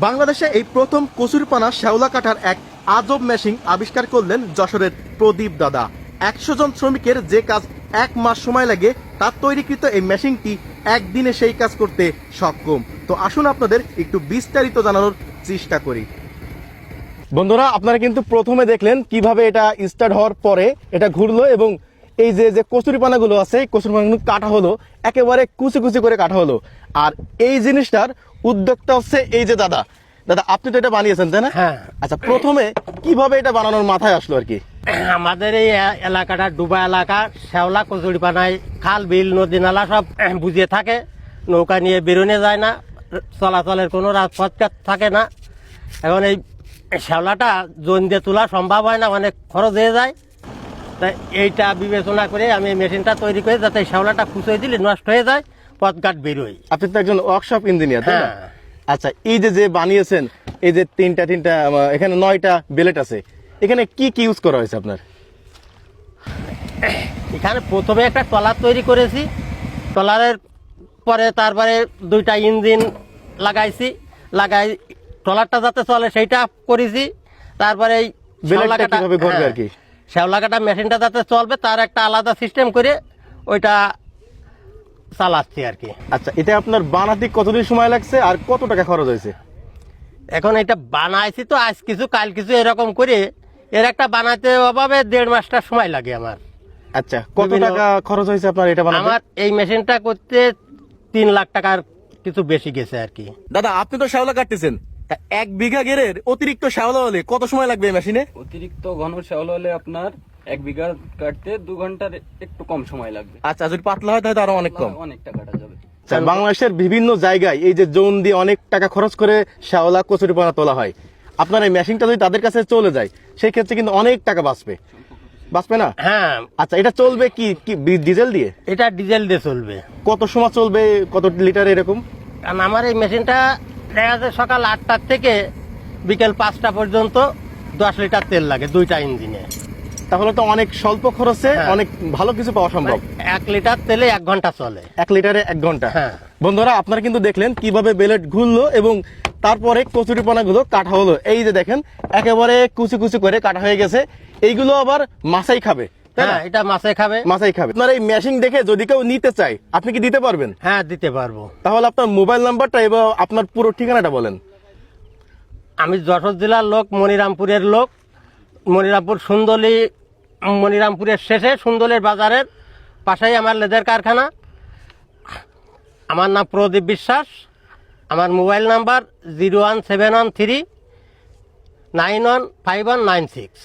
বাংলাদেশে এই প্রথম কচুরিপানা শ্যাওলা কাটার এক আজব মেশিন আবিষ্কার করলেন যশোরের প্রদীপ দাদা। 100 জন শ্রমিকের যে কাজ 1 মাস সময় লাগে, তার তৈরিকৃত এই মেশিনটি একদিনে সেই কাজ করতে সক্ষম। তো আসুন আপনাদের একটু বিস্তারিত জানানোর চেষ্টা করি। বন্ধুরা, আপনারা কিন্তু প্রথমে দেখলেন কিভাবে এটা স্টার্ট হওয়ার পরে এটা ঘুরলো এবং এই যে কচুরিপানাগুলো আছে, কচুরিপানাগুলো কাটা হলো, একেবারে কুচি কুচি করে কাটা হলো। আর এই জিনিসটার উদ্যোগটা হচ্ছে এই যে দাদা আপনি তো এটা বানিয়েছেন, তাই না? হ্যাঁ। আচ্ছা, প্রথমে কিভাবে এটা বানানোর মাথায় আসলো আর কি? আমাদের এই এলাকাটা ডুবা এলাকা, শ্যাওলা কচুরিপানায় খাল বিল নদী নালা সব বুঝিয়ে থাকে, নৌকা নিয়ে বেরোনো যায় না, চলাচলের কোনো রাজপথ থাকে না। এখন এই শ্যাওলাটা জোন দিয়ে তোলা সম্ভব হয় না, অনেক খরচ হয়ে যায়। তাই এইটা বিবেচনা করে আমি এই মেশিনটা তৈরি করে যাতে শ্যাওলাটা খুঁচিয়ে দিলে নষ্ট হয়ে যায়, পথঘাট বেরোয়। আপনি তো একজন ওয়ার্কশপ ইঞ্জিনিয়ার, তাই না? হ্যাঁ। আচ্ছা, এই যে বানিয়েছেন, এই যে তিনটা এখানে 9টা বেলেট আছে, এখানে কি কি ইউজ করা হয়েছে আপনার? এখানে প্রথমে একটা ট্রলার তৈরি করেছি, ট্রলারের পরে তারপরে 2টা ইঞ্জিন লাগাই ট্রলারটা যাতে চলে সেইটা করেছি। তারপরে এই বেলেটটা কিভাবে ঘুরবে আর কি? শ্যাওলা কাটা মেশিনটা যাতে চলবে তার একটা আলাদা সিস্টেম করে ওইটা চালাচ্ছি আর কি। আচ্ছা, এটা আপনার বানাতে কতদিন সময় লাগছে আর কত টাকা খরচ হয়েছে? এখন এটা বানাইছি তো আজ কিছু কাল কিছু এরকম করে, এর একটা বানাতে অভাবে 1.5 মাসটা সময় লাগে আমার। আচ্ছা, কত টাকা খরচ হয়েছে আপনার এটা বানাতে? আমার এই মেশিনটা করতে 3 লাখ টাকার কিছু বেশি গেছে আর কি। দাদা, আপনি তো শ্যাওলা কাটতেছেন, 1 বিঘা গেরের অতিরিক্ত শ্যাওলা হলে কত সময় লাগবে এই মেশিনে? অতিরিক্ত ঘন শ্যাওলা হলে আপনার 1 বিঘা কাটতে 2 ঘন্টার একটু কম সময় লাগবে। আচ্ছা, যদি পাতলা হয় তাহলে আরো অনেক কম। অনেকটা কাটা যাবে। আচ্ছা, বাংলাদেশের বিভিন্ন জায়গায় এই যে জোন দিয়ে অনেক টাকা খরচ করে শ্যাওলা কচুরিপানা তোলা হয়। আপনার এই মেশিনটা যদি তাদের কাছে চলে যায়, সেই ক্ষেত্রে কিন্তু অনেক টাকা বাঁচবে না? হ্যাঁ। আচ্ছা, এটা চলবে কি ডিজেল দিয়ে? এটা ডিজেল দিয়ে চলবে। কত সময় চলবে, কত লিটার এরকম? কারণ আমার এই মেশিনটা দেখা যাচ্ছে সকাল 8টা থেকে বিকেল 5টা পর্যন্ত 10 লিটার তেল লাগে 2টা ইঞ্জিনে। তাহলে তো অনেক স্বল্প খরচে অনেক ভালো কিছু পাওয়া সম্ভব। 1 লিটার তেলে 1 ঘন্টা চলে। 1 লিটারে 1 ঘন্টা। হ্যাঁ। বন্ধুরা, আপনারা কিন্তু দেখলেন কিভাবে বেলেট ঘুরলো এবং তারপরে কচুরিপানাগুলো কাটা হলো। এই যে দেখেন, একেবারে কুচি কুচি করে কাটা হয়ে গেছে। এইগুলো আবার মাছাই খাবে, তাই না? হ্যাঁ, এটা মাছে খাবে। মাছাই খাবে। আপনার এই মেশিন দেখে যদি কেউ নিতে চায়, আপনি কি দিতে পারবেন? হ্যাঁ, দিতে পারবো। তাহলে আপনার মোবাইল নাম্বারটা এবং আপনার পুরো ঠিকানাটা বলেন। আমি যশোর জেলার লোক, মনিরামপুরের লোক। মনিরামপুরের শেষে সুন্দলের বাজারের পাশেই আমার লেদার কারখানা। আমার নাম প্রদীপ বিশ্বাস। আমার মোবাইল নাম্বার 01713 915196।